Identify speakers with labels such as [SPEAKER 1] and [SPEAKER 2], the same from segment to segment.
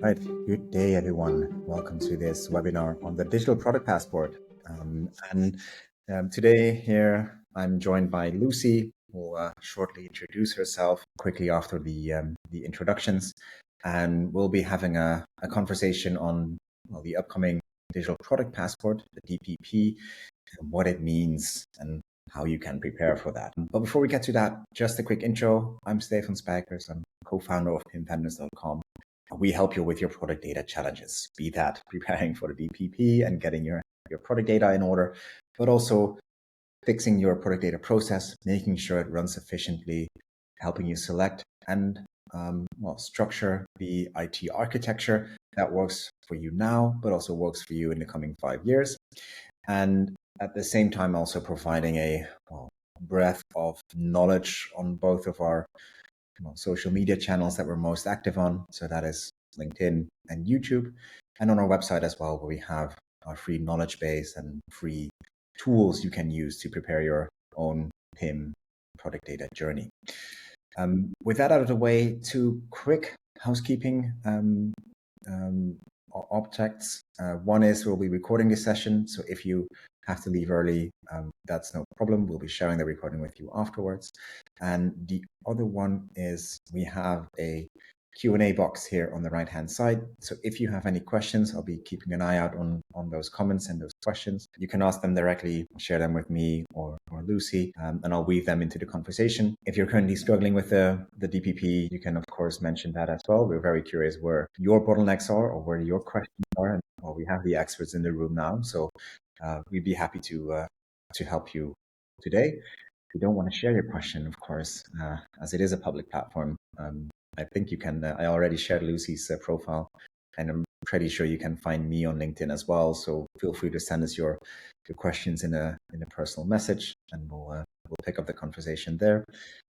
[SPEAKER 1] Right, good day everyone. Welcome to this webinar on the Digital Product Passport. Today here I'm joined by Lucy, who will shortly introduce herself quickly after the introductions. And we'll be having a conversation on the upcoming Digital Product Passport, the DPP, and what it means and how you can prepare for that. But before we get to that, just a quick intro. I'm Stephan Spijkers. I'm co-founder of impending.com. We help you with your product data challenges, be that preparing for the DPP and getting your product data in order, but also fixing your product data process, making sure it runs efficiently, helping you select and structure the IT architecture that works for you now, but also works for you in the coming 5 years. And at the same time, also providing a breadth of knowledge on both of our social media channels that we're most active on. So that is LinkedIn and YouTube, and on our website as well, where we have our free knowledge base and free tools you can use to prepare your own PIM product data journey. With that out of the way, 2 quick housekeeping objects. One is we'll be recording this session, so if you have to leave early, that's no problem. We'll be sharing the recording with you afterwards. And the other one is we have a Q&A box here on the right hand side. So if you have any questions, I'll be keeping an eye out on those comments and those questions. You can ask them directly, share them with me or Lucy, and I'll weave them into the conversation. If you're currently struggling with the DPP, you can of course mention that as well. We're very curious where your bottlenecks are or where your questions are, and we have the experts in the room now, so we'd be happy to help you today. If you don't want to share your question, of course, as it is a public platform, I think you can, I already shared Lucy's profile, and I'm pretty sure you can find me on LinkedIn as well. So feel free to send us your questions in a personal message, and we'll pick up the conversation there.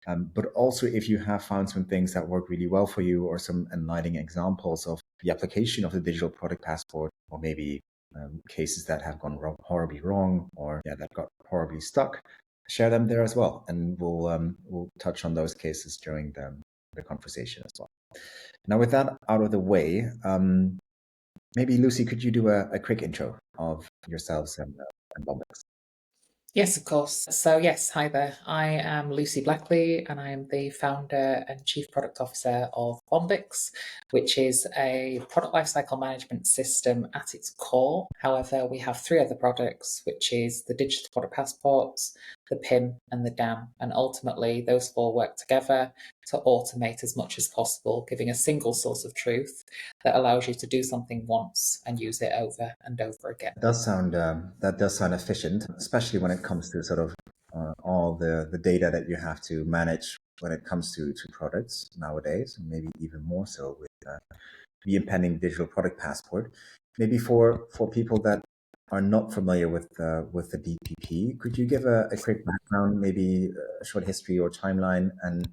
[SPEAKER 1] But also, if you have found some things that work really well for you, or some enlightening examples of the application of the digital product passport, or maybe cases that have gone horribly wrong, or that got horribly stuck, share them there as well, and we'll touch on those cases during the conversation as well. Now, with that out of the way, maybe Lucy, could you do a quick intro of yourselves and Bombiix?
[SPEAKER 2] Yes, of course. So yes, hi there. I am Lucy Blackley, and I am the founder and chief product officer of Bombiix, which is a product lifecycle management system at its core. However, we have 3 other products, which is the digital product passports, the PIM, and the DAM. And ultimately, those 4 work together to automate as much as possible, giving a single source of truth that allows you to do something once and use it over and over again.
[SPEAKER 1] That does sound efficient, especially when it comes to sort of all the data that you have to manage when it comes to products nowadays, and maybe even more so with the impending digital product passport. Maybe for people that are not familiar with the DPP, could you give a quick background, maybe a short history or timeline, and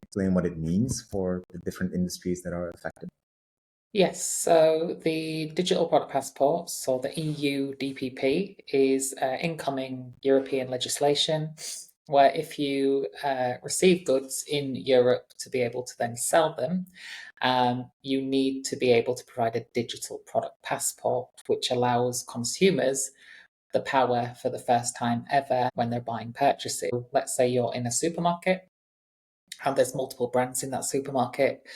[SPEAKER 1] explain what it means for the different industries that are affected?
[SPEAKER 2] Yes, so the digital product passports, or the EU DPP, is incoming European legislation where if you receive goods in Europe to be able to then sell them, you need to be able to provide a digital product passport, which allows consumers the power for the first time ever when they're buying purchases. Let's say you're in a supermarket and there's multiple brands in that supermarket,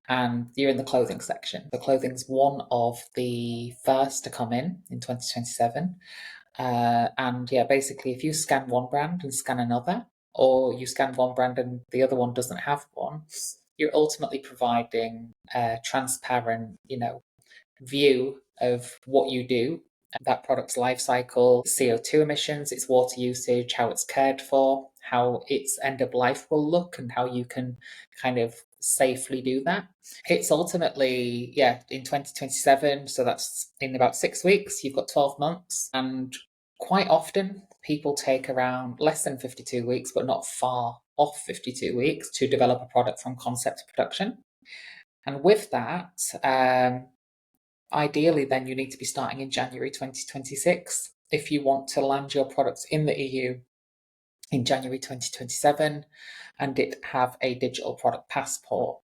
[SPEAKER 2] and you're in the clothing section. The clothing's one of the first to come in 2027. And basically, if you scan one brand and scan another, or you scan one brand and the other one doesn't have one, you're ultimately providing a transparent, view of what you do, that product's life cycle, CO2 emissions, its water usage, how it's cared for, how its end of life will look, and how you can kind of safely do that. It's ultimately, in 2027, so that's in about 6 weeks. You've got 12 months, and quite often people take around less than 52 weeks, but not far off 52 weeks to develop a product from concept to production. And with that, ideally, then you need to be starting in January 2026 if you want to land your products in the EU in January 2027 and it have a digital product passport.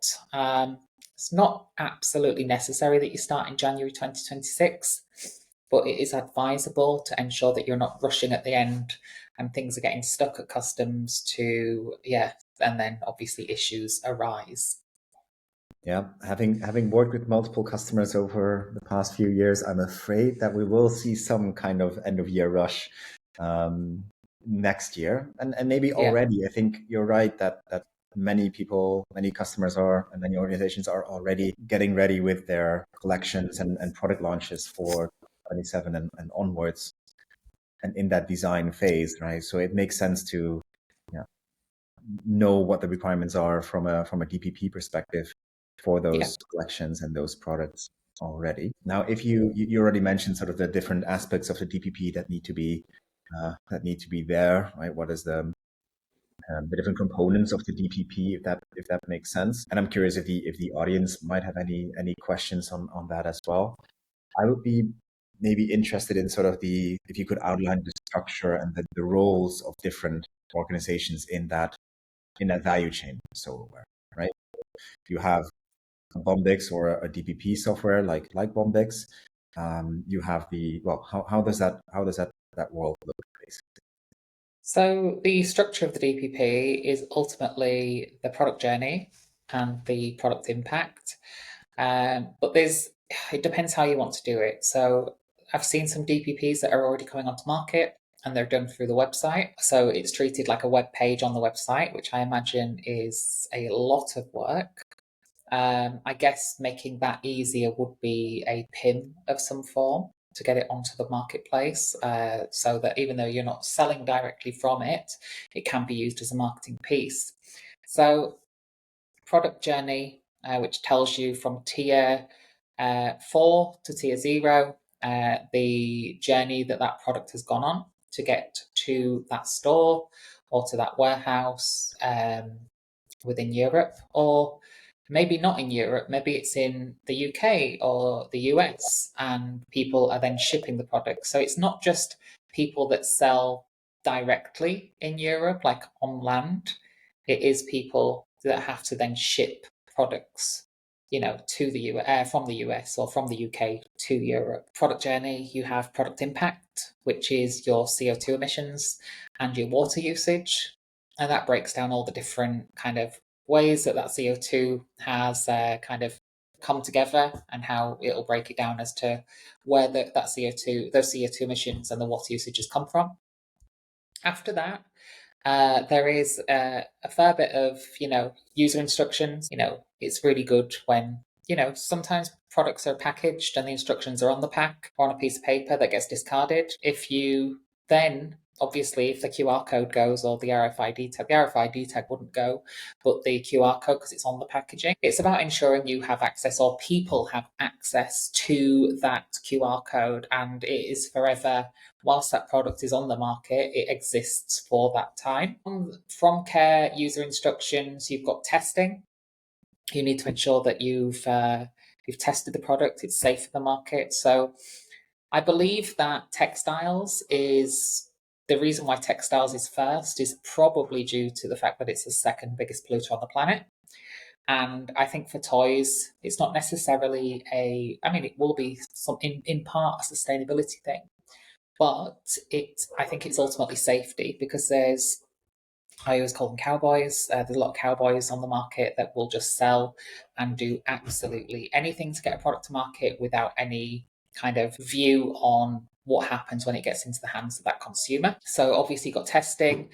[SPEAKER 2] It's not absolutely necessary that you start in January 2026, but it is advisable to ensure that you're not rushing at the end and things are getting stuck at customs and then obviously issues arise.
[SPEAKER 1] Yeah, having worked with multiple customers over the past few years, I'm afraid that we will see some kind of end of year rush next year, and maybe already. I think you're right that many people, many customers are, and many organizations are already getting ready with their collections and product launches for 27 and onwards, and in that design phase, right? So it makes sense to know what the requirements are from a DPP perspective for those collections and those products already. Now, if you already mentioned sort of the different aspects of the DPP that need to be there, right? What is the different components of the DPP, if that makes sense? And I'm curious if the audience might have any questions on that as well. I would be maybe interested in sort of if you could outline the structure and the roles of different organizations in that value chain. So, right, you have a Bombiix or a DPP software like Bombiix. You have how does that world look basically?
[SPEAKER 2] So the structure of the DPP is ultimately the product journey and the product impact. But it depends how you want to do it. So I've seen some DPPs that are already coming onto market and they're done through the website. So it's treated like a web page on the website, which I imagine is a lot of work. I guess making that easier would be a PIM of some form to get it onto the marketplace, so that even though you're not selling directly from it, it can be used as a marketing piece. So product journey, which tells you from tier 4 to tier 0, the journey that product has gone on to get to that store or to that warehouse within Europe, or maybe not in Europe, maybe it's in the UK or the US, and people are then shipping the product. So it's not just people that sell directly in Europe, like on land. It is people that have to then ship products, to the from the US or from the UK to Europe. Product journey, you have product impact, which is your CO2 emissions and your water usage. And that breaks down all the different kind of ways that CO2 has kind of come together and how it'll break it down as to where those CO2 emissions and the water usages come from. After that, there is a fair bit of, user instructions. It's really good when, sometimes products are packaged and the instructions are on the pack or on a piece of paper that gets discarded. If you then, obviously, if the QR code goes or the RFID tag wouldn't go, but the QR code, because it's on the packaging, it's about ensuring you have access or people have access to that QR code, and it is forever. Whilst that product is on the market, it exists for that time. From care user instructions, you've got testing. You need to ensure that you've tested the product, it's safe for the market. So I believe that the reason why textiles is first is probably due to the fact that it's the second biggest polluter on the planet. And I think for toys, it's not necessarily it will be in part a sustainability thing, but I think it's ultimately safety, because I always call them cowboys. There's a lot of cowboys on the market that will just sell and do absolutely anything to get a product to market without any kind of view on what happens when it gets into the hands of that consumer. So obviously you've got testing.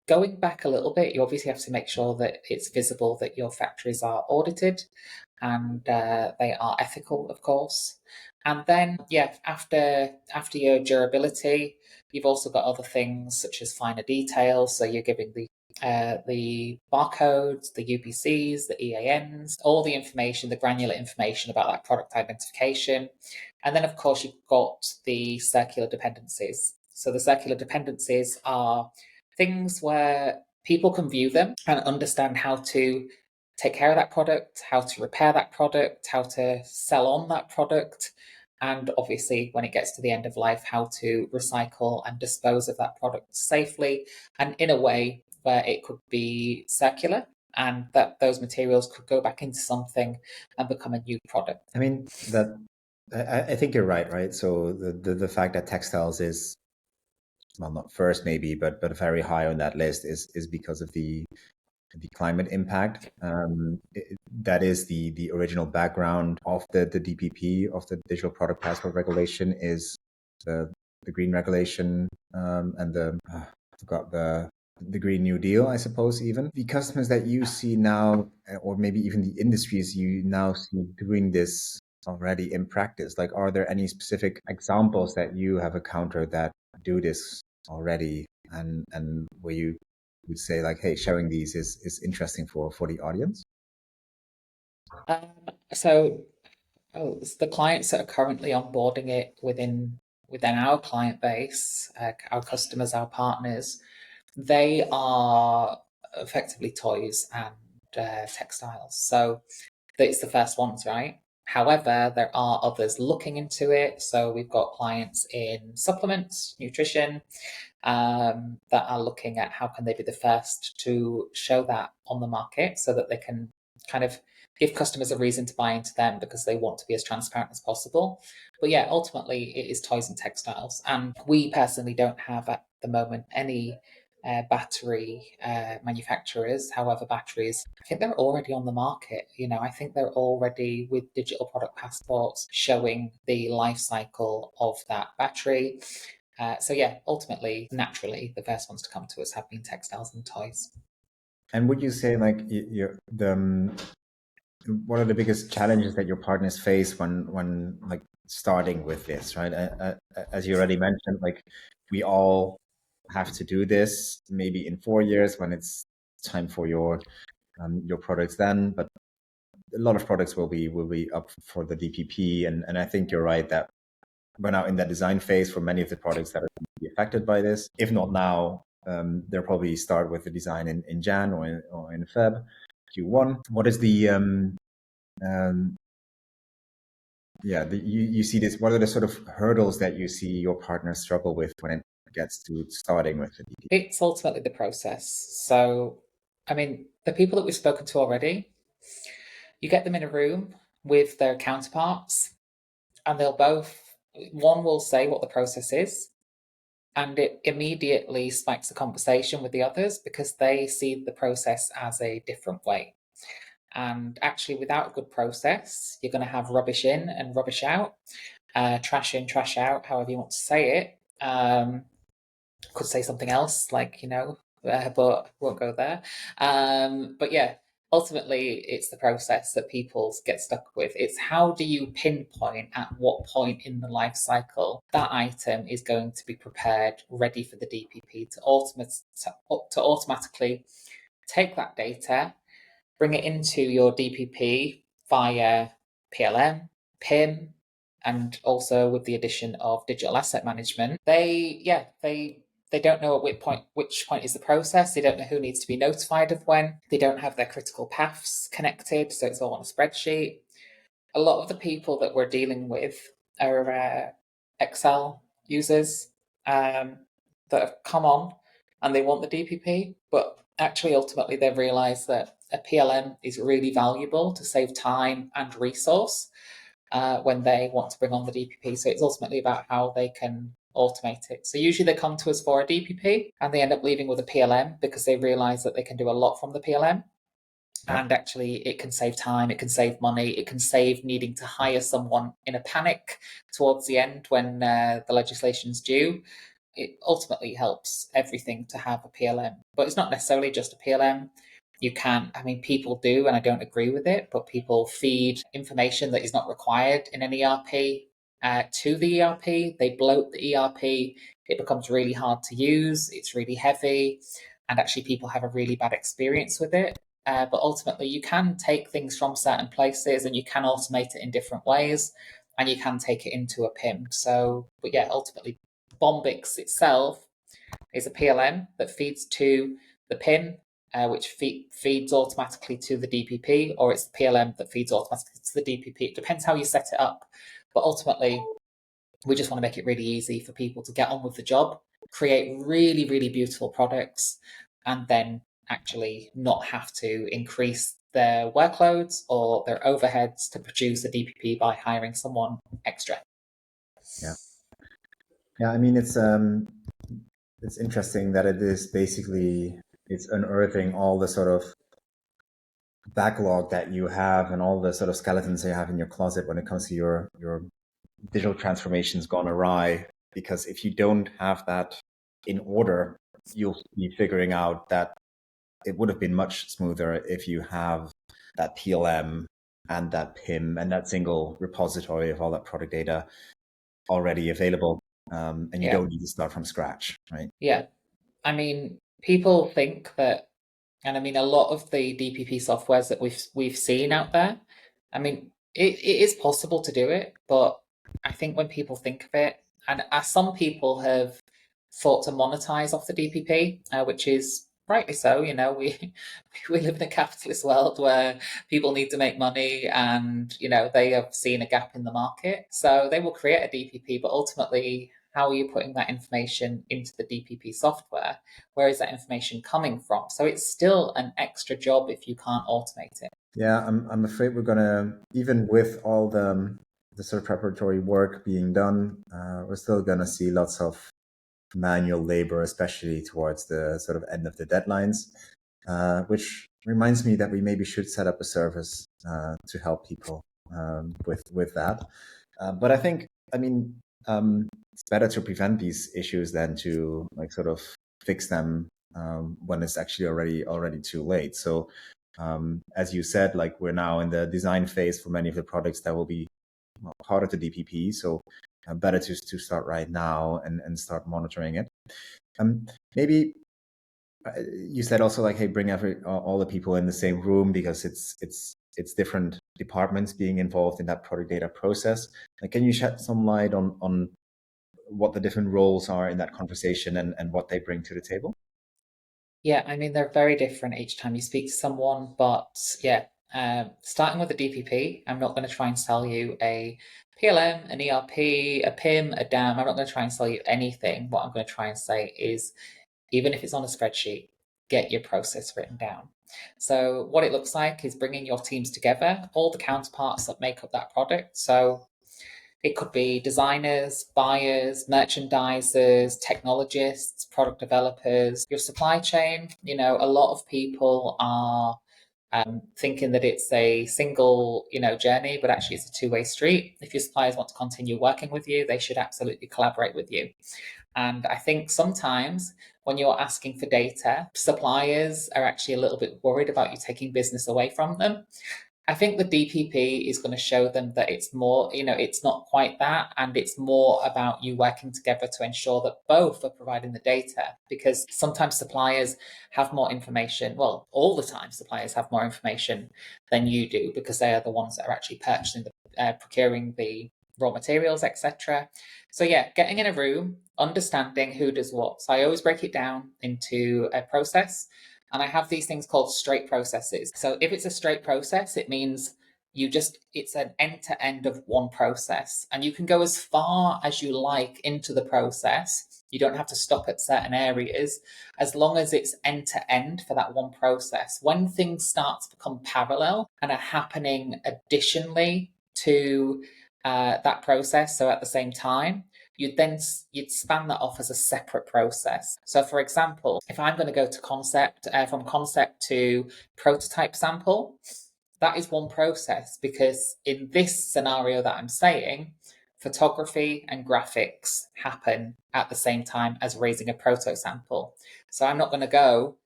[SPEAKER 2] Going back a little bit, you obviously have to make sure that it's visible that your factories are audited and they are ethical, of course. And then, after your durability, you've also got other things such as finer details. So you're giving the barcodes, the UPCs, the EANs, all the information, the granular information about that product identification. And then, of course, you've got the circular dependencies. So the circular dependencies are things where people can view them and understand how to take care of that product, how to repair that product, how to sell on that product, and obviously when it gets to the end of life, how to recycle and dispose of that product safely and in a way where it could be circular. and that those materials could go back into something and become a new product.
[SPEAKER 1] I mean, I think you're right? So the fact that textiles is, well, not first maybe, but very high on that list is because of the climate impact. That is the original background of the DPP, of the Digital Product Passport regulation, is the green regulation, and I forgot the Green New Deal, I suppose. Even the customers that you see now, or maybe even the industries you now see doing this already in practice, like, are there any specific examples that you have encountered that do this already, and where you would say, like, hey, showing these is interesting for the audience?
[SPEAKER 2] So the clients that are currently onboarding it within our client base, our customers, our partners, they are effectively toys and textiles. So it's the first ones, right? However, there are others looking into it. So we've got clients in supplements, nutrition, that are looking at how can they be the first to show that on the market, so that they can kind of give customers a reason to buy into them, because they want to be as transparent as possible. But yeah, ultimately it is toys and textiles. And we personally don't have at the moment any battery manufacturers. However, batteries, I think they're already on the market. I think they're already with digital product passports showing the life cycle of that battery. So yeah, ultimately, naturally, the first ones to come to us have been textiles and toys.
[SPEAKER 1] And would you say, like, what are the biggest challenges that your partners face when like starting with this, right? As you already mentioned, like, we all have to do this maybe in 4 years when it's time for your products then, but a lot of products will be up for the DPP, and I think you're right that we're now in that design phase for many of the products that are going to be affected by this. If not now, they'll probably start with the design in Jan or in Feb, Q1. What is you see this? What are the sort of hurdles that you see your partners struggle with when it gets to starting with the DPP?
[SPEAKER 2] It's ultimately the process. So, I mean, the people that we've spoken to already, you get them in a room with their counterparts, and one will say what the process is, and it immediately spikes a conversation with the others, because they see the process as a different way. And actually, without a good process, you're going to have rubbish in and rubbish out, trash in, trash out, however you want to say it. Could say something else, like, but won't go there. But yeah, ultimately, it's the process that people get stuck with. It's how do you pinpoint at what point in the life cycle that item is going to be prepared, ready for the DPP to automatically take that data, bring it into your DPP via PLM, PIM, and also with the addition of digital asset management. They don't know at which point is the process. They don't know who needs to be notified of when. They don't have their critical paths connected, so it's all on a spreadsheet. A lot of the people that we're dealing with are Excel users that have come on and they want the DPP, but actually ultimately they've realised that a PLM is really valuable to save time and resource when they want to bring on the DPP. So it's ultimately about how they can automate it. So usually they come to us for a DPP and they end up leaving with a PLM because they realise that they can do a lot from the PLM. And actually, it can save time, it can save money, it can save needing to hire someone in a panic towards the end when the legislation's due. It ultimately helps everything to have a PLM. But it's not necessarily just a PLM. People do, and I don't agree with it, but people feed information that is not required in an ERP to the ERP. They bloat the ERP. It becomes really hard to use. It's really heavy. And actually, people have a really bad experience with it. But ultimately, you can take things from certain places and you can automate it in different ways, and you can take it into a PIM. But yeah, ultimately, Bombiix itself is a PLM that feeds to the PIM, which feeds automatically to the DPP, or it's the PLM that feeds automatically to the DPP. It depends how you set it up. But ultimately, we just want to make it really easy for people to get on with the job, create really, really beautiful products, and then actually not have to increase their workloads or their overheads to produce a DPP by hiring someone extra.
[SPEAKER 1] Yeah. Yeah, I mean, it's interesting that it is basically, it's unearthing all the sort of backlog that you have and all the sort of skeletons you have in your closet when it comes to your digital transformations gone awry. Because if you don't have that in order, you'll be figuring out that it would have been much smoother if you have that PLM and that PIM and that single repository of all that product data already available. And you don't need to start from scratch, right?
[SPEAKER 2] Yeah. I mean, people think that, and I mean, a lot of the DPP softwares that we've seen out there, I mean, it is possible to do it, but I think when people think of it, and as some people have thought to monetize off the DPP, which is rightly so. You know, we live in a capitalist world where people need to make money, and you know they have seen a gap in the market, so they will create a DPP. But ultimately, how are you putting that information into the DPP software? Where is that information coming from? So it's still an extra job if you can't automate it.
[SPEAKER 1] Yeah, I'm afraid we're gonna, even with all the sort of preparatory work being done, we're still gonna see lots of manual labor, especially towards the sort of end of the deadlines, which reminds me that we maybe should set up a service to help people with that. But I think, I mean, it's better to prevent these issues than to like sort of fix them when it's actually already too late. So as you said, like we're now in the design phase for many of the products that will be part of the DPP. So better to start right now and start monitoring it. Maybe you said also like, hey, bring all the people in the same room because it's different departments being involved in that product data process. Like, can you shed some light on what the different roles are in that conversation and what they bring to the table?
[SPEAKER 2] Yeah, I mean, they're very different each time you speak to someone, but yeah, starting with the DPP, I'm not going to try and sell you a PLM, an ERP, a PIM, a DAM. I'm not going to try and sell you anything. What I'm going to try and say is, even if it's on a spreadsheet, get your process written down. So what it looks like is bringing your teams together, all the counterparts that make up that product. So it could be designers, buyers, merchandisers, technologists, product developers, your supply chain. You know, a lot of people are thinking that it's a single, journey, but actually it's a two-way street. If your suppliers want to continue working with you, they should absolutely collaborate with you. And I think sometimes when you're asking for data, suppliers are actually a little bit worried about you taking business away from them. I think the DPP is going to show them that it's more, it's not quite that. And it's more about you working together to ensure that both are providing the data, because sometimes suppliers have more information. Well, all the time, suppliers have more information than you do because they are the ones that are actually purchasing, procuring the raw materials, etc. So yeah, getting in a room, understanding who does what. So I always break it down into a process. And I have these things called straight processes. So if it's a straight process, it means it's an end to end of one process. And you can go as far as you like into the process. You don't have to stop at certain areas as long as it's end to end for that one process. When things start to become parallel and are happening additionally to that process, so at the same time, you'd span that off as a separate process. So for example, if I'm going to go to concept, from concept to prototype sample, that is one process, because in this scenario that I'm saying, photography and graphics happen at the same time as raising a proto sample. So I'm not going to go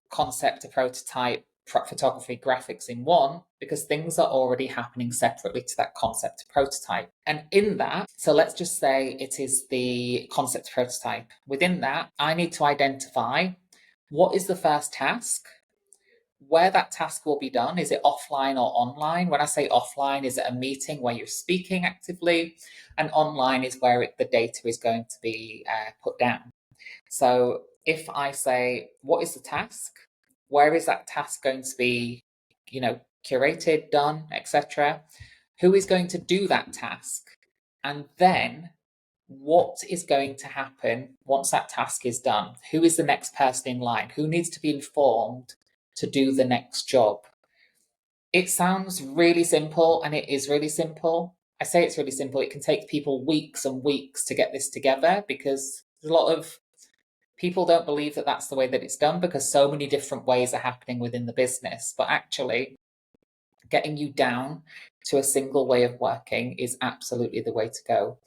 [SPEAKER 2] concept to prototype, photography, graphics in one, because things are already happening separately to that concept to prototype. And in that, so let's just say it is the concept to prototype. Within that, I need to identify what is the first task, where that task will be done. Is it offline or online? When I say offline, is it a meeting where you're speaking actively? And online is where the data is going to be put down. So if I say, what is the task? Where is that task going to be, curated, done, etc.? Who is going to do that task? And then what is going to happen once that task is done? Who is the next person in line? Who needs to be informed to do the next job? It sounds really simple, and it is really simple. I say it's really simple. It can take people weeks and weeks to get this together, because there's a lot of people don't believe that that's the way that it's done, because so many different ways are happening within the business. But actually, getting you down to a single way of working is absolutely the way to go.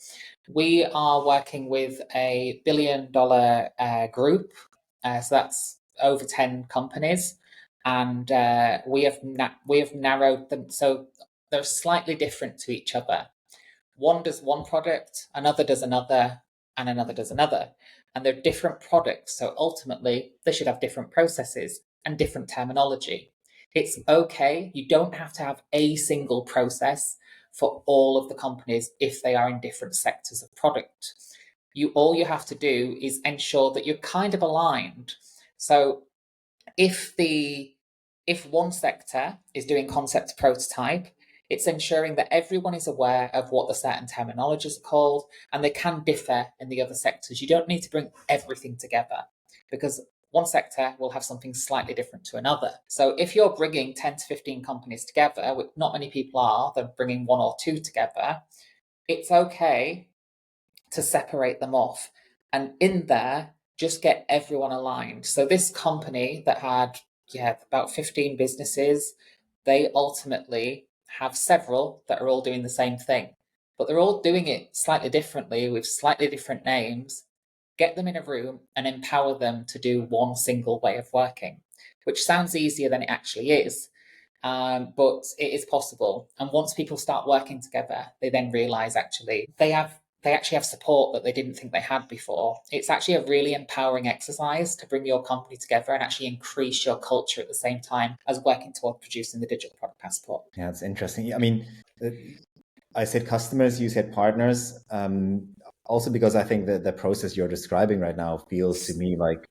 [SPEAKER 2] We are working with a $1 billion group, so that's over 10 companies, and we have narrowed them, so they're slightly different to each other. One does one product, another does another, and another does another, and they're different products. So ultimately, they should have different processes and different terminology. It's okay. You don't have to have a single process for all of the companies if they are in different sectors of product. All you have to do is ensure that you're kind of aligned. So if one sector is doing concept to prototype, it's ensuring that everyone is aware of what the certain terminologies are called, and they can differ in the other sectors. You don't need to bring everything together, because one sector will have something slightly different to another. So if you're bringing 10 to 15 companies together, which not many people are, they're bringing one or two together, it's okay to separate them off. And in there, just get everyone aligned. So this company that had about 15 businesses, they ultimately have several that are all doing the same thing, but they're all doing it slightly differently with slightly different names. Get them in a room and empower them to do one single way of working, which sounds easier than it actually is. But it is possible. And once people start working together, they then realize actually they actually have support that they didn't think they had before. It's actually a really empowering exercise to bring your company together and actually increase your culture at the same time as working toward producing the digital product passport.
[SPEAKER 1] Yeah, it's interesting. I mean, I said customers, you said partners. Also because I think that the process you're describing right now feels to me like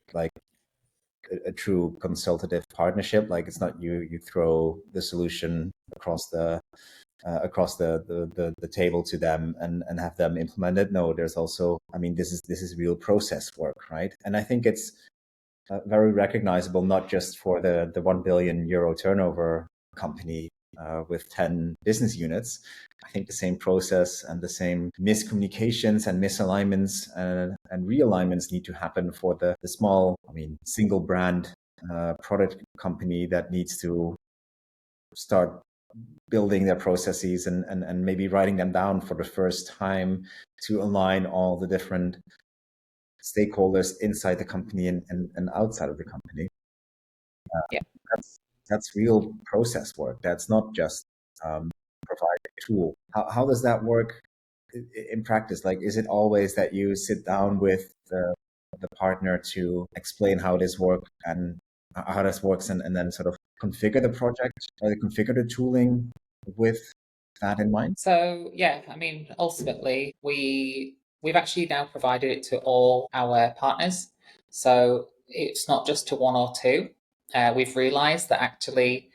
[SPEAKER 1] a true consultative partnership. Like it's not you throw the solution across the table to them and have them implement it. No, there's also, I mean, this is real process work, right? And I think it's very recognizable, not just for the 1 billion euro turnover company with 10 business units. I think the same process and the same miscommunications and misalignments and realignments need to happen for the small, I mean, single brand product company that needs to start building their processes and maybe writing them down for the first time to align all the different stakeholders inside the company and outside of the company.
[SPEAKER 2] Yeah.
[SPEAKER 1] That's real process work. That's not just providing a tool. How does that work in practice? Like, is it always that you sit down with the partner to explain how this works and how this works and then sort of configure the project or configure the tooling with that in mind?
[SPEAKER 2] So yeah, I mean, ultimately, we've actually now provided it to all our partners. So it's not just to one or two. We've realized that actually,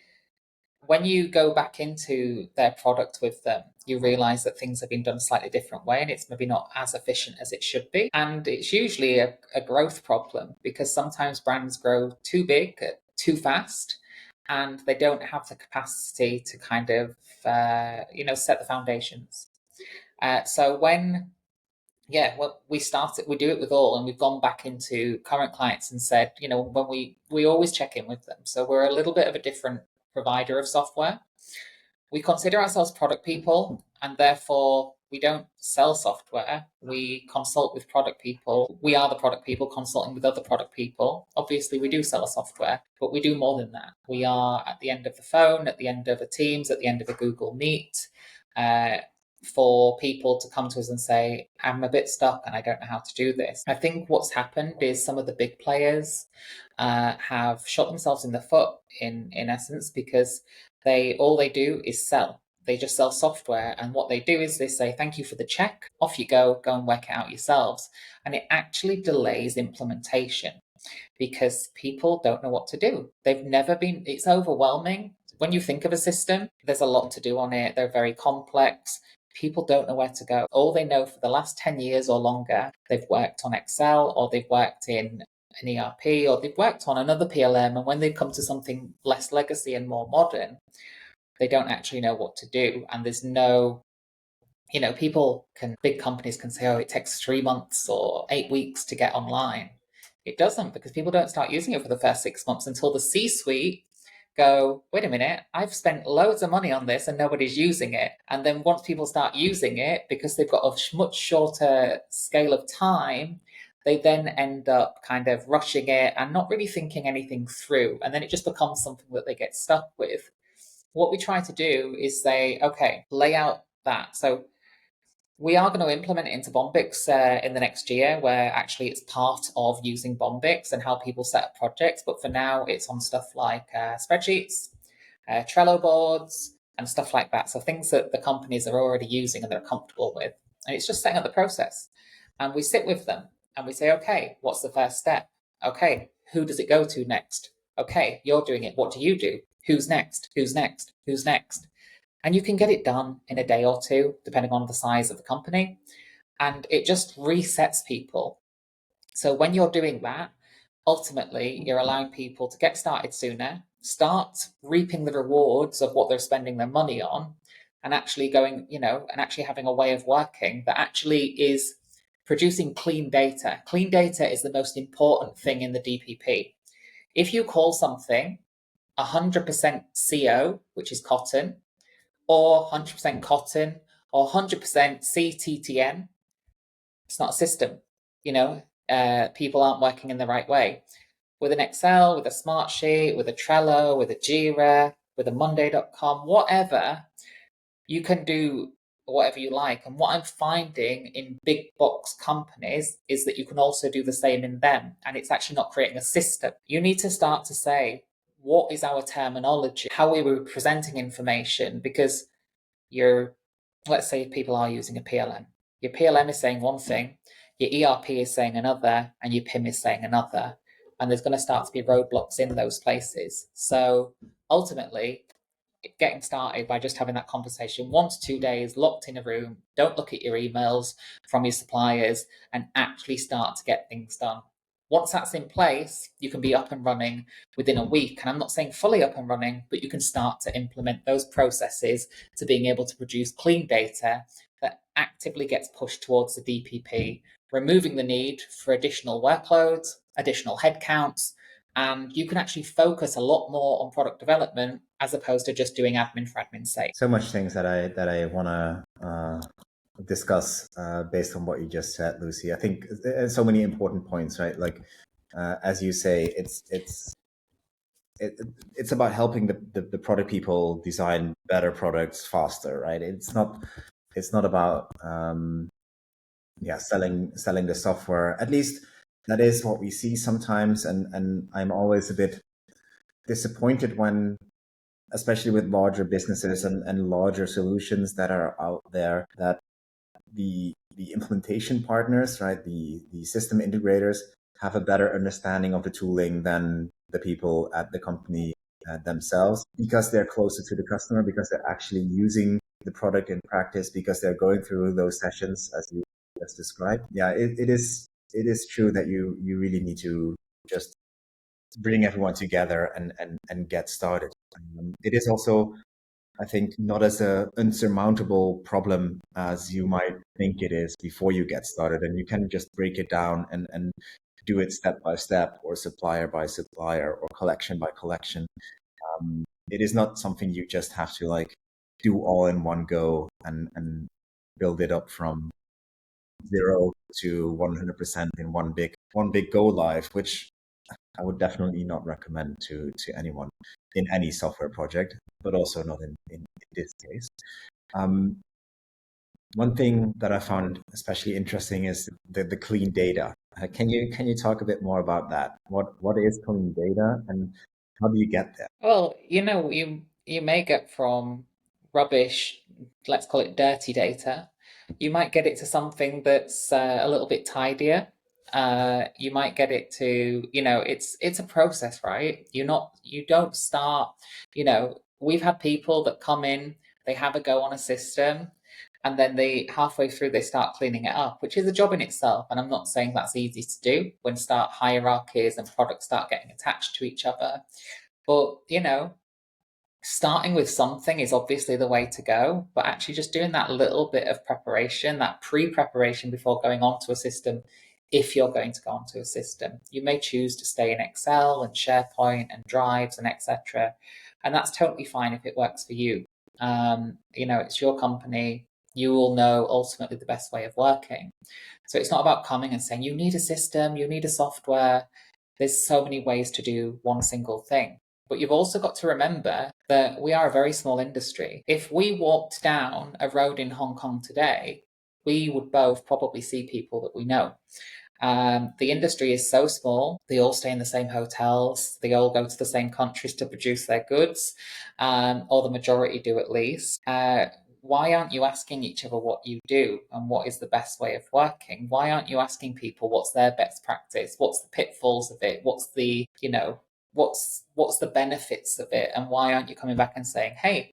[SPEAKER 2] when you go back into their product with them, you realize that things have been done a slightly different way, and it's maybe not as efficient as it should be. And it's usually a growth problem, because sometimes brands grow too big, too fast, and they don't have the capacity to kind of, set the foundations. So when we started, we do it with all, and we've gone back into current clients and said, when we always check in with them. So we're a little bit of a different provider of software. We consider ourselves product people, and therefore we don't sell software. We consult with product people. We are the product people consulting with other product people. Obviously, we do sell a software, but we do more than that. We are at the end of the phone, at the end of a Teams, at the end of a Google Meet, for people to come to us and say, I'm a bit stuck and I don't know how to do this. I think what's happened is some of the big players have shot themselves in the foot, in essence, because all they do is sell. They just sell software, and what they do is they say, thank you for the check, off you go and work it out yourselves. And it actually delays implementation, because people don't know what to do. It's overwhelming. When you think of a system, there's a lot to do on it. They're very complex. people don't know where to go. All they know for the last 10 years or longer, they've worked on Excel, or they've worked in an ERP, or they've worked on another PLM. And when they come to something less legacy and more modern, they don't actually know what to do. And there's no, big companies can say, oh, it takes 3 months or 8 weeks to get online. It doesn't, because people don't start using it for the first 6 months until the C-suite go, wait a minute, I've spent loads of money on this and nobody's using it. And then once people start using it, because they've got a much shorter scale of time, they then end up kind of rushing it and not really thinking anything through. And then it just becomes something that they get stuck with. What we try to do is say, okay, lay out that. So we are going to implement it into Bombiix in the next year, where actually it's part of using Bombiix and how people set up projects. But for now, it's on stuff like spreadsheets, Trello boards, and stuff like that. So things that the companies are already using and they're comfortable with. And it's just setting up the process. And we sit with them and we say, okay, what's the first step? Okay, who does it go to next? Okay, you're doing it. What do you do? Who's next? Who's next? Who's next? And you can get it done in a day or two, depending on the size of the company. And it just resets people. So when you're doing that, ultimately, you're allowing people to get started sooner, start reaping the rewards of what they're spending their money on, and actually going, and actually having a way of working that actually is producing clean data. Clean data is the most important thing in the DPP. If you call something 100% CO, which is cotton, or 100% cotton, or 100% CTTN, it's not a system. People aren't working in the right way. With an Excel, with a Smartsheet, with a Trello, with a Jira, with a Monday.com, whatever, you can do whatever you like. And what I'm finding in big box companies is that you can also do the same in them. And it's actually not creating a system. You need to start to say, what is our terminology? How are we presenting information? Because let's say people are using a PLM. Your PLM is saying one thing, your ERP is saying another, and your PIM is saying another. And there's going to start to be roadblocks in those places. So ultimately, getting started by just having that conversation 1 to 2 days, locked in a room, don't look at your emails from your suppliers, and actually start to get things done. Once that's in place, you can be up and running within a week. And I'm not saying fully up and running, but you can start to implement those processes to being able to produce clean data that actively gets pushed towards the DPP, removing the need for additional workloads, additional headcounts, and you can actually focus a lot more on product development as opposed to just doing admin for admin's sake.
[SPEAKER 1] So much things that I want to discuss based on what you just said, Lucy. I think there's so many important points, right? Like as you say, it's about helping the product people design better products faster, right? It's not about selling the software. At least that is what we see sometimes, and I'm always a bit disappointed when, especially with larger businesses and larger solutions that are out there, that the implementation partners, right, the system integrators have a better understanding of the tooling than the people at the company themselves, because they're closer to the customer, because they're actually using the product in practice, because they're going through those sessions as you just described. Yeah, it is true that you really need to just bring everyone together and get started. It is also, I think, not as an unsurmountable problem as you might think it is before you get started. And you can just break it down and do it step by step, or supplier by supplier, or collection by collection. It is not something you just have to do all in one go and build it up from 0 to 100% in one big go live, which I would definitely not recommend to anyone in any software project, but also not in this case. One thing that I found especially interesting is the clean data. Can you talk a bit more about that? What is clean data, and how do you get there?
[SPEAKER 2] Well, you may get from rubbish, let's call it dirty data. You might get it to something that's a little bit tidier. You might get it to, it's a process, right? You don't start, we've had people that come in, they have a go on a system, And then halfway through, they start cleaning it up, which is a job in itself. And I'm not saying that's easy to do when start hierarchies and products start getting attached to each other. But, starting with something is obviously the way to go, but actually just doing that little bit of preparation, that pre-preparation before going onto a system, if you're going to go onto a system. You may choose to stay in Excel and SharePoint and Drives and etc. And that's totally fine if it works for you. It's your company. You will know ultimately the best way of working. So it's not about coming and saying, you need a system, you need a software. There's so many ways to do one single thing. But you've also got to remember that we are a very small industry. If we walked down a road in Hong Kong today, we would both probably see people that we know. The industry is so small, they all stay in the same hotels, they all go to the same countries to produce their goods, or the majority do at least. Why aren't you asking each other what you do and what is the best way of working? Why aren't you asking people what's their best practice? What's the pitfalls of it? What's the, what's the benefits of it? And why aren't you coming back and saying, hey,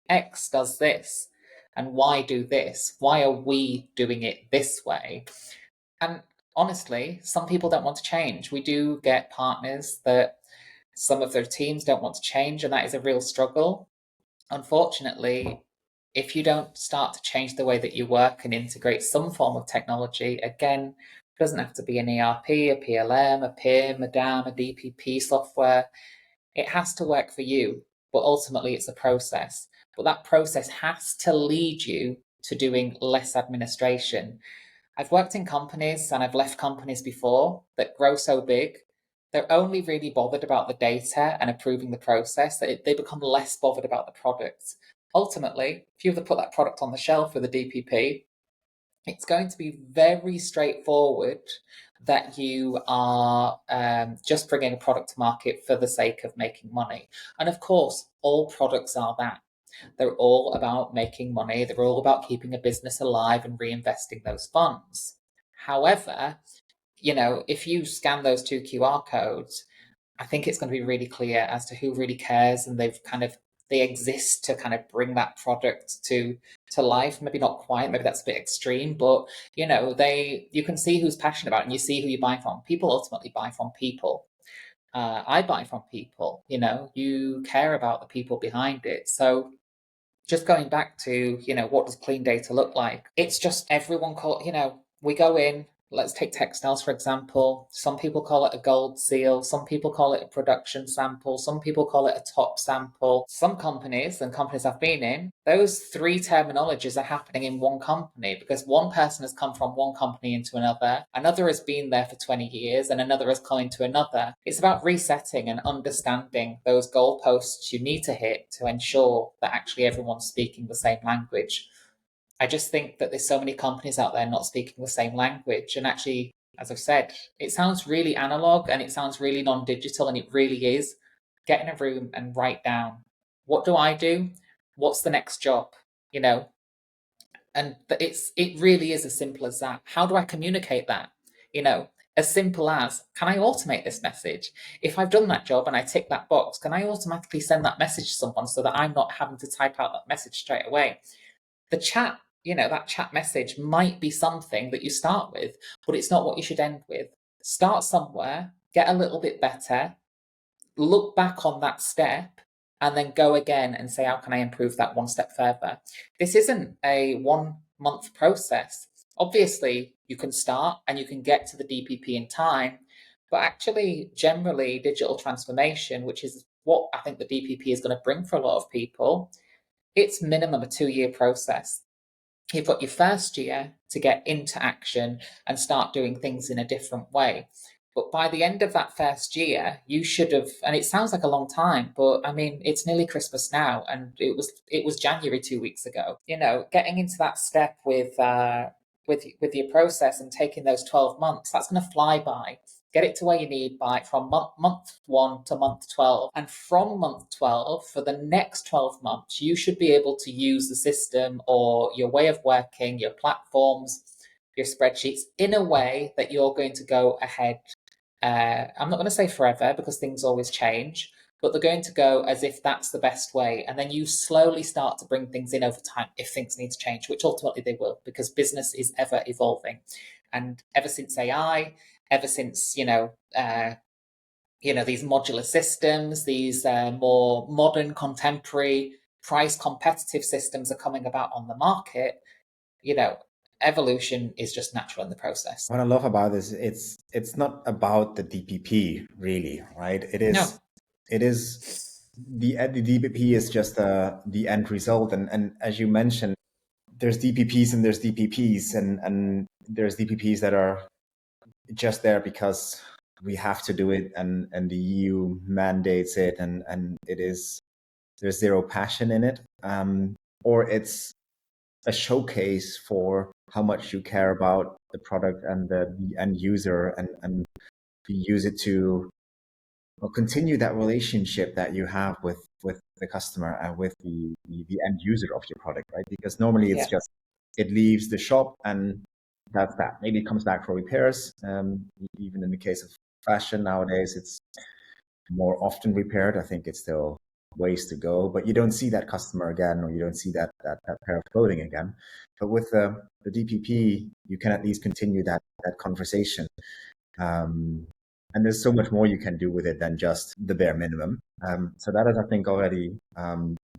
[SPEAKER 2] X does this and Y do this? Why are we doing it this way? And honestly, some people don't want to change. We do get partners that some of their teams don't want to change, and that is a real struggle. Unfortunately, if you don't start to change the way that you work and integrate some form of technology, again, it doesn't have to be an ERP, a PLM, a PIM, a DAM, a DPP software. It has to work for you, but ultimately it's a process. But that process has to lead you to doing less administration. I've worked in companies and I've left companies before that grow so big, they're only really bothered about the data and approving the process, that they become less bothered about the product. Ultimately, if you were to put that product on the shelf with a DPP, it's going to be very straightforward that you are just bringing a product to market for the sake of making money. And of course, all products are that. They're all about making money. They're all about keeping a business alive and reinvesting those funds. However, if you scan those two QR codes, I think it's going to be really clear as to who really cares, and they exist to kind of bring that product to life. Maybe not quite, maybe that's a bit extreme, but you can see who's passionate about it and you see who you buy from. People ultimately buy from people. I buy from people, you care about the people behind it. So just going back to, what does clean data look like? It's just everyone we go in, let's take textiles, for example. Some people call it a gold seal. Some people call it a production sample. Some people call it a top sample. Some companies and companies I've been in, those three terminologies are happening in one company because one person has come from one company into another has been there for 20 years, and another has come into another. It's about resetting and understanding those goalposts you need to hit to ensure that actually everyone's speaking the same language. I just think that there's so many companies out there not speaking the same language. And actually, as I've said, it sounds really analog and it sounds really non-digital, and it really is. Get in a room and write down, what do I do? What's the next job? And it really is as simple as that. How do I communicate that? As simple as, can I automate this message? If I've done that job and I tick that box, can I automatically send that message to someone so that I'm not having to type out that message straight away? The chat, that chat message might be something that you start with, but it's not what you should end with. Start somewhere, get a little bit better, look back on that step, and then go again and say, how can I improve that one step further? This isn't a 1 month process. Obviously, you can start and you can get to the DPP in time, but actually, generally, digital transformation, which is what I think the DPP is going to bring for a lot of people, it's minimum a 2-year process. You've got your first year to get into action and start doing things in a different way. But by the end of that first year, you should have, and it sounds like a long time, but I mean, it's nearly Christmas now, and it was January 2 weeks ago. Getting into that step with your process and taking those 12 months, that's going to fly by. Get it to where you need by from month 1 to month 12. And from month 12, for the next 12 months, you should be able to use the system or your way of working, your platforms, your spreadsheets in a way that you're going to go ahead. I'm not going to say forever because things always change, but they're going to go as if that's the best way. And then you slowly start to bring things in over time if things need to change, which ultimately they will, because business is ever evolving. And ever since AI, ever since, these modular systems, these more modern, contemporary, price competitive systems are coming about on the market, evolution is just natural in the process.
[SPEAKER 1] What I love about this, it's not about the DPP really, right? It is the DPP is just the end result, and as you mentioned, there's DPPs and there's DPPs, and there's DPPs that are just there because we have to do it, and the EU mandates it, and there's zero passion in it, or it's a showcase for how much you care about the product and the end user, and you use it to continue that relationship that you have with the customer and with the end user of your product, right? Because normally it's just, it leaves the shop and that's that. Maybe it comes back for repairs. Even in the case of fashion nowadays, it's more often repaired. I think it's still ways to go, but you don't see that customer again, or you don't see that pair of clothing again. But with the DPP, you can at least continue that conversation. And there's so much more you can do with it than just the bare minimum. So that is, I think, already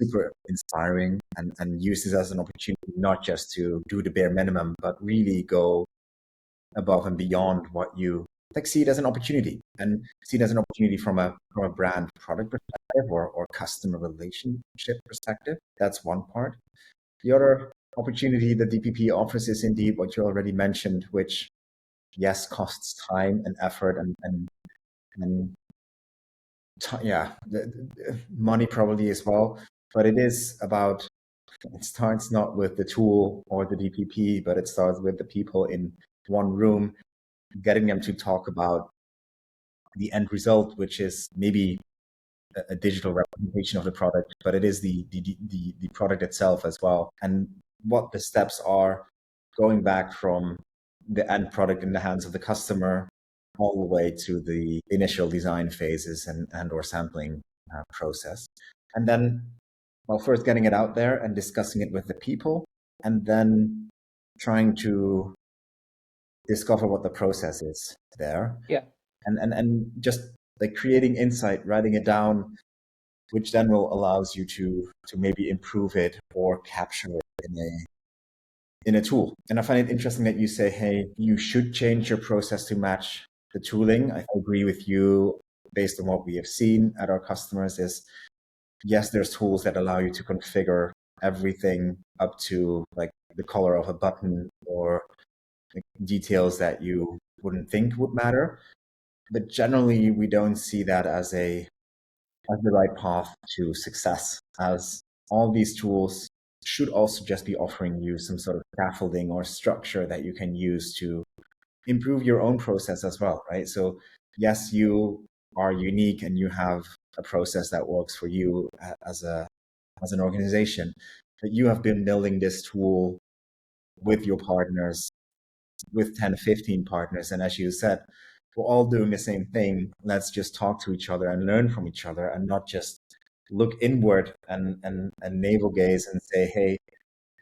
[SPEAKER 1] super inspiring, and use this as an opportunity not just to do the bare minimum, but really go above and beyond what you see it as an opportunity, and see it as an opportunity from a brand product perspective or customer relationship perspective. That's one part. The other opportunity that DPP offers is indeed what you already mentioned, which, yes, costs time and effort and money probably as well. But it is about, it starts not with the tool or the DPP, but it starts with the people in one room, getting them to talk about the end result, which is maybe a digital representation of the product, but it is the product itself as well, and what the steps are, going back from the end product in the hands of the customer all the way to the initial design phases and or sampling process. And then, well, first getting it out there and discussing it with the people, and then trying to discover what the process is there.
[SPEAKER 2] Yeah.
[SPEAKER 1] And just like creating insight, writing it down, which then will allows you to maybe improve it or capture it in a tool. And I find it interesting that you say, hey, you should change your process to match the tooling. I agree with you. Based on what we have seen at our customers is, yes, there's tools that allow you to configure everything up to like the color of a button or details that you wouldn't think would matter. But generally, we don't see that as the right path to success, as all these tools should also just be offering you some sort of scaffolding or structure that you can use to improve your own process as well, right? So yes, you are unique and you have a process that works for you as an organization, but you have been building this tool with your partners, with 10, 15 partners. And as you said, we're all doing the same thing. Let's just talk to each other and learn from each other, and not just look inward and navel gaze and say, hey,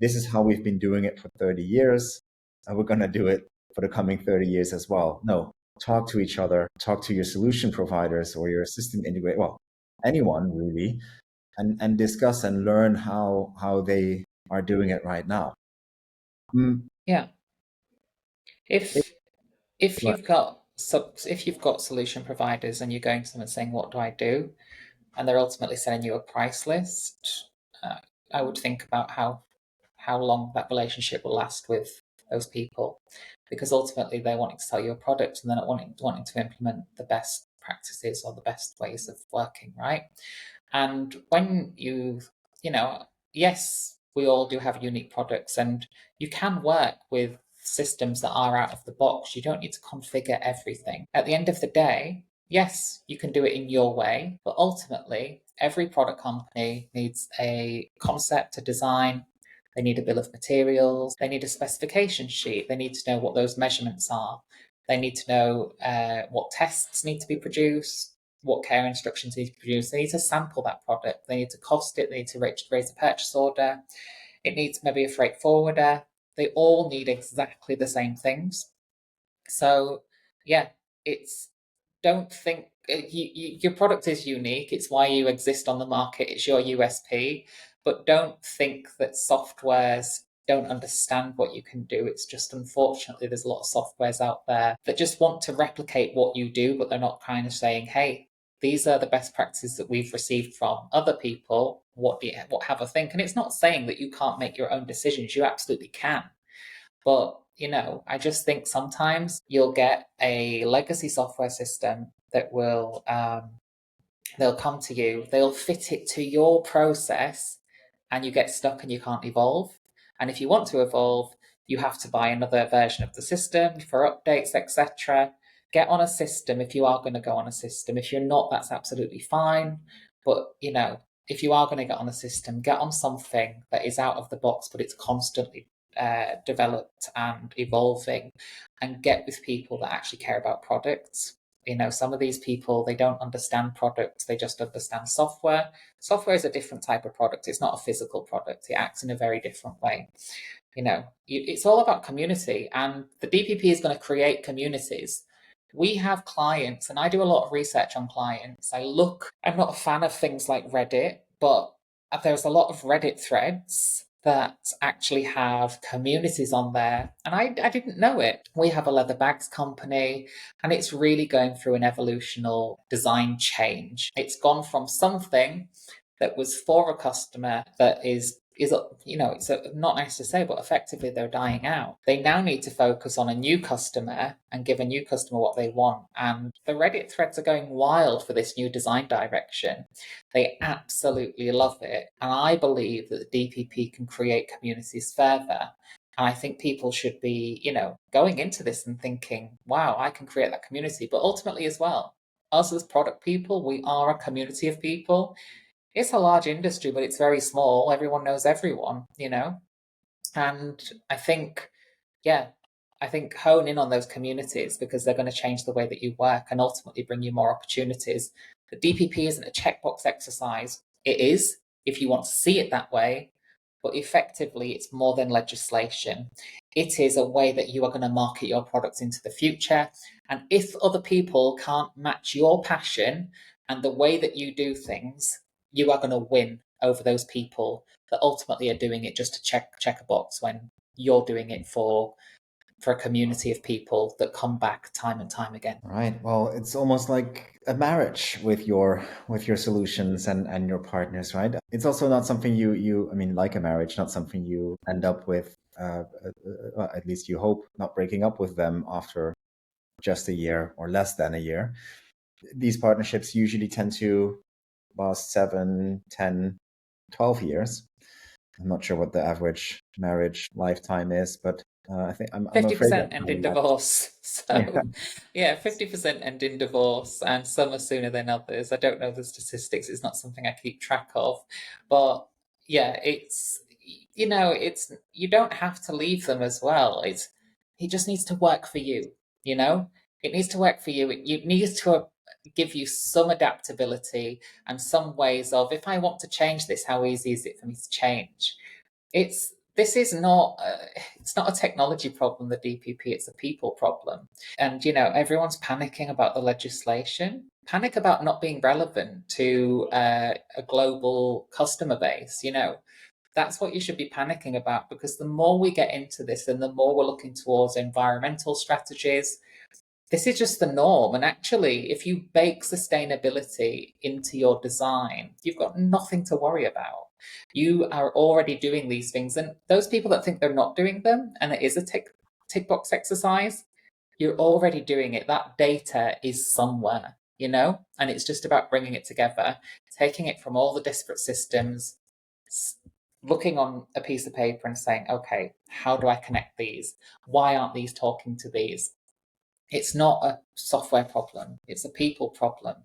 [SPEAKER 1] this is how we've been doing it for 30 years, and we're going to do it for the coming 30 years as well. No, talk to each other, talk to your solution providers or your system integrator, well, anyone really, and discuss and learn how they are doing it right now.
[SPEAKER 2] Yeah. If you've got solution providers and you're going to them and saying, what do I do? And they're ultimately sending you a price list, I would think about how long that relationship will last with those people, because ultimately they're wanting to sell you a product and they're not wanting to implement the best practices or the best ways of working, right? And when yes, we all do have unique products, and you can work with systems that are out of the box. You don't need to configure everything. At the end of the day, yes, you can do it in your way, but ultimately, every product company needs a concept, a design. They need a bill of materials. They need a specification sheet. They need to know what those measurements are. They need to know what tests need to be produced. what care instructions need to be produced. They need to sample that product. They need to cost it. They need to raise a purchase order. It needs maybe a freight forwarder. They all need exactly the same things. So yeah, it's don't think your product is unique. It's why you exist on the market. It's your USP. But don't think that softwares don't understand what you can do. It's just unfortunately there's a lot of softwares out there that just want to replicate what you do, but they're not kind of saying, hey, these are the best practices that we've received from other people. What have a think? And it's not saying that you can't make your own decisions. You absolutely can. But, I just think sometimes you'll get a legacy software system that will, they'll come to you, they'll fit it to your process, and you get stuck and you can't evolve. And if you want to evolve, you have to buy another version of the system for updates, etc. Get on a system if you are going to go on a system. If you're not, that's absolutely fine. But, if you are going to get on a system, get on something that is out of the box, but it's constantly developed and evolving, and get with people that actually care about products. Some of these people, they don't understand products, they just understand software. Software is a different type of product. It's not a physical product. It acts in a very different way. It's all about community, and the DPP is going to create communities. We have clients, and I do a lot of research on clients. I'm not a fan of things like Reddit, but there's a lot of Reddit threads that actually have communities on there, and I didn't know it. We have a leather bags company, and it's really going through an evolutional design change. It's gone from something that was for a customer that is it's not nice to say, but effectively they're dying out. They now need to focus on a new customer and give a new customer what they want. And the Reddit threads are going wild for this new design direction. They absolutely love it. And I believe that the DPP can create communities further. And I think people should be, going into this and thinking, wow, I can create that community. But ultimately as well, us as product people, we are a community of people. It's a large industry, but it's very small. Everyone knows everyone, And I think, hone in on those communities, because they're going to change the way that you work and ultimately bring you more opportunities. The DPP isn't a checkbox exercise. It is, if you want to see it that way, but effectively it's more than legislation. It is a way that you are going to market your products into the future. And if other people can't match your passion and the way that you do things, you are going to win over those people that ultimately are doing it just to check a box, when you're doing it for a community of people that come back time and time again.
[SPEAKER 1] Right. Well, it's almost like a marriage with your solutions and your partners, right? It's also not something like a marriage, not something you end up with, at least you hope, not breaking up with them after just a year or less than a year. These partnerships usually tend to last 7, 10, 12 years. I'm not sure what the average marriage lifetime is, but I think I'm
[SPEAKER 2] 50% end in divorce. So,
[SPEAKER 1] yeah,
[SPEAKER 2] 50% end in divorce, and some are sooner than others. I don't know the statistics. It's not something I keep track of. But yeah, it's, you don't have to leave them as well. It just needs to work for you, It needs to work for you. It needs to give you some adaptability and some ways of, if I want to change this, how easy is it for me to change? This is not it's not a technology problem, the DPP, it's a people problem. And everyone's panicking about the legislation. Panic about not being relevant to a global customer base. That's what you should be panicking about, because the more we get into this and the more we're looking towards environmental strategies, this is just the norm. And actually, if you bake sustainability into your design, you've got nothing to worry about. You are already doing these things. And those people that think they're not doing them, and it is a tick box exercise, you're already doing it. That data is somewhere, and it's just about bringing it together, taking it from all the disparate systems, looking on a piece of paper and saying, okay, how do I connect these? Why aren't these talking to these? It's not a software problem. It's a people problem,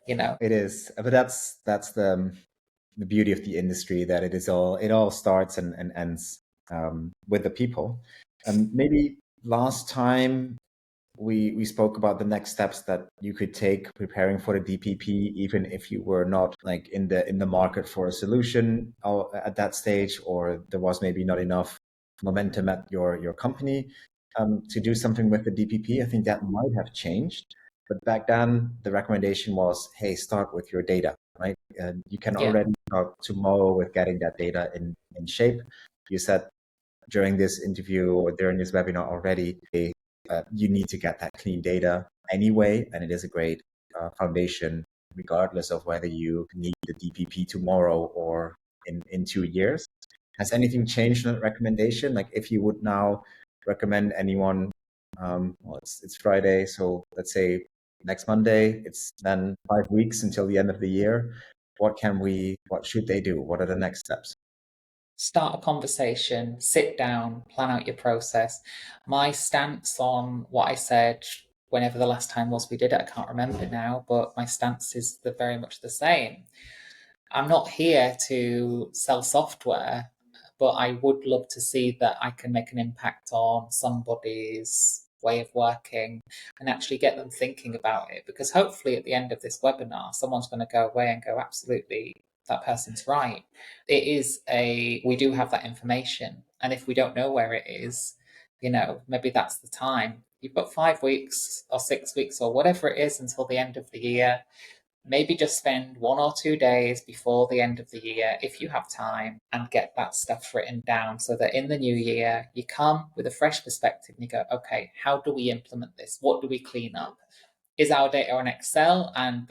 [SPEAKER 1] It is, but that's the beauty of the industry, that it all starts and ends with the people. Maybe last time we spoke about the next steps that you could take preparing for the DPP, even if you were not like in the market for a solution at that stage, or there was maybe not enough momentum at your company to do something with the DPP. I think that might have changed, but back then the recommendation was, hey, start with your data, right? You can already start tomorrow with getting that data in shape. You said during this interview or during this webinar already, you need to get that clean data anyway, and it is a great foundation, regardless of whether you need the DPP tomorrow or in 2 years. Has anything changed in that recommendation? Like if you would now recommend anyone, well, it's Friday, so let's say next Monday, it's then 5 weeks until the end of the year. What should they do? What are the next steps?
[SPEAKER 2] Start a conversation, sit down, plan out your process. My stance on what I said whenever the last time was we did it, I can't remember now, but my stance is very much the same. I'm not here to sell software, but I would love to see that I can make an impact on somebody's way of working and actually get them thinking about it. Because hopefully at the end of this webinar, someone's going to go away and go, absolutely, that person's right. We do have that information. And if we don't know where it is, maybe that's the time. You've got 5 weeks or 6 weeks or whatever it is until the end of the year. Maybe just spend 1 or 2 days before the end of the year, if you have time, and get that stuff written down so that in the new year, you come with a fresh perspective and you go, okay, how do we implement this? What do we clean up? Is our data on Excel? And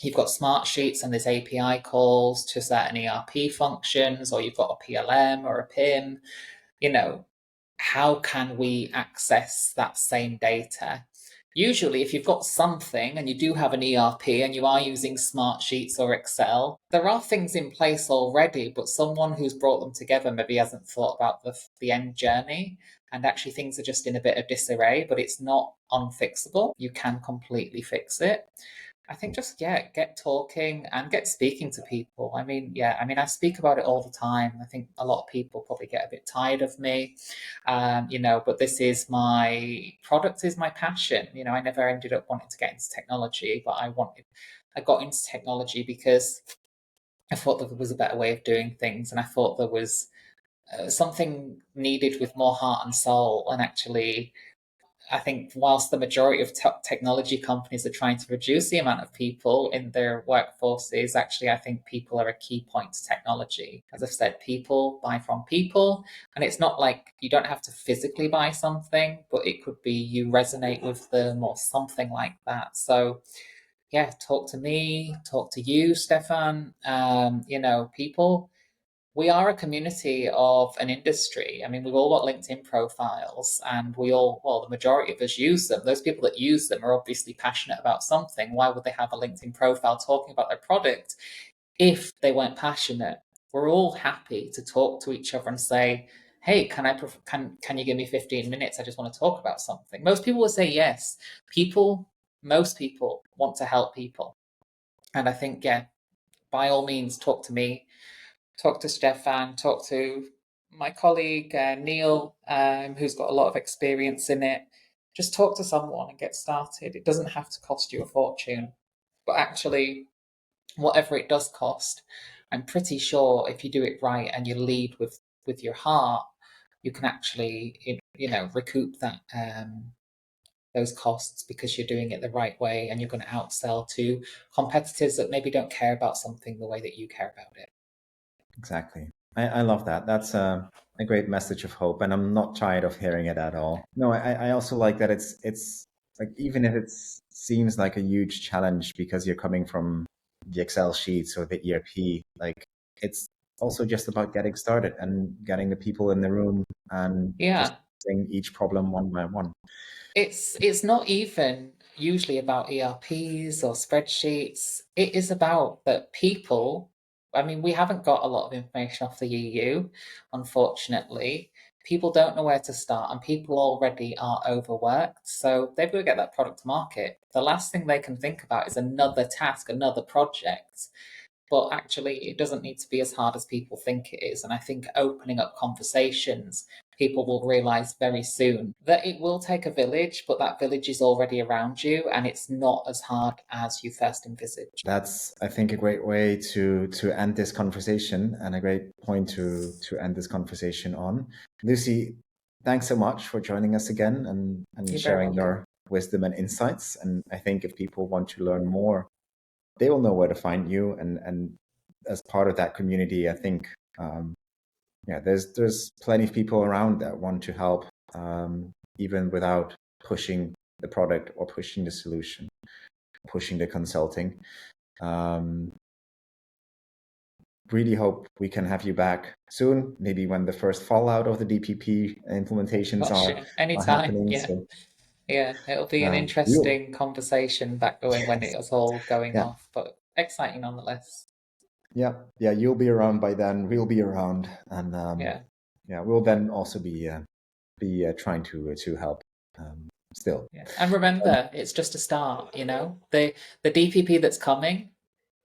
[SPEAKER 2] you've got smart sheets and there's API calls to certain ERP functions, or you've got a PLM or a PIM. How can we access that same data? Usually, if you've got something and you do have an ERP and you are using smart sheets or Excel, there are things in place already, but someone who's brought them together maybe hasn't thought about the end journey. And actually, things are just in a bit of disarray, but it's not unfixable. You can completely fix it. I think just, get talking and get speaking to people. I speak about it all the time. I think a lot of people probably get a bit tired of me, but this is my product, is my passion. I never ended up wanting to get into technology, but I got into technology because I thought that there was a better way of doing things. And I thought there was something needed with more heart and soul. And actually, I think whilst the majority of technology companies are trying to reduce the amount of people in their workforces, actually, I think people are a key point to technology. As I've said, people buy from people. And it's not like you don't have to physically buy something, but it could be you resonate with them or something like that. So, talk to me, talk to you, Stephan. People, we are a community of an industry. We've all got LinkedIn profiles and the majority of us use them. Those people that use them are obviously passionate about something. Why would they have a LinkedIn profile talking about their product if they weren't passionate? We're all happy to talk to each other and say, hey, can you give me 15 minutes? I just want to talk about something. Most people will say yes. Most people want to help people. And I think, by all means, talk to me. Talk to Stephan, talk to my colleague Neil, who's got a lot of experience in it. Just talk to someone and get started. It doesn't have to cost you a fortune, but actually, whatever it does cost, I'm pretty sure if you do it right and you lead with your heart, you can actually recoup that those costs because you're doing it the right way and you're going to outsell to competitors that maybe don't care about something the way that you care about it.
[SPEAKER 1] Exactly. I love that. That's a great message of hope, and I'm not tired of hearing it at all. No, I also like that it's like, even if it seems like a huge challenge because you're coming from the Excel sheets or the ERP, like it's also just about getting started and getting the people in the room and just seeing each problem one by one.
[SPEAKER 2] It's not even usually about ERPs or spreadsheets. It is about that people. We haven't got a lot of information off the EU, unfortunately. People don't know where to start, and people already are overworked. So they've got to get that product to market. The last thing they can think about is another task, another project. but actually it doesn't need to be as hard as people think it is. And I think opening up conversations, people will realize very soon that it will take a village, but that village is already around you and it's not as hard as you first envisaged.
[SPEAKER 1] That's, I think, a great way to end this conversation, and a great point to end this conversation on. Lucy, thanks so much for joining us again and sharing your wisdom and insights. And I think if people want to learn more, they will know where to find you. And as part of that community, I think, there's plenty of people around that want to help, even without pushing the product or pushing the solution, pushing the consulting. Really hope we can have you back soon, maybe when the first fallout of the DPP implementations are happening.
[SPEAKER 2] Yeah.
[SPEAKER 1] So,
[SPEAKER 2] yeah, it'll be an interesting conversation back when it was all going off, but exciting nonetheless.
[SPEAKER 1] Yeah, you'll be around by then. We'll be around, and we'll then also be trying to help still.
[SPEAKER 2] Yeah. And remember, it's just a start. The DPP that's coming,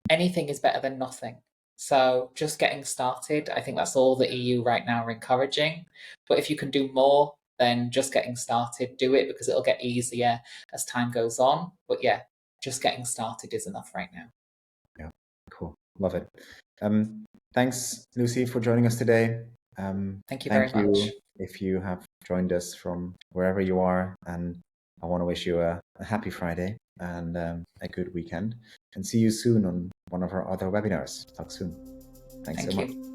[SPEAKER 2] anything is better than nothing. So just getting started, I think that's all the EU right now are encouraging. But if you can do more than just getting started, do it, because it'll get easier as time goes on. But yeah, just getting started is enough right now.
[SPEAKER 1] Yeah, cool. Love it. Thanks, Lucy, for joining us today.
[SPEAKER 2] Thank you very much.
[SPEAKER 1] If you have joined us from wherever you are, and I want to wish you a happy Friday and a good weekend, and see you soon on one of our other webinars. Talk soon. Thanks so much.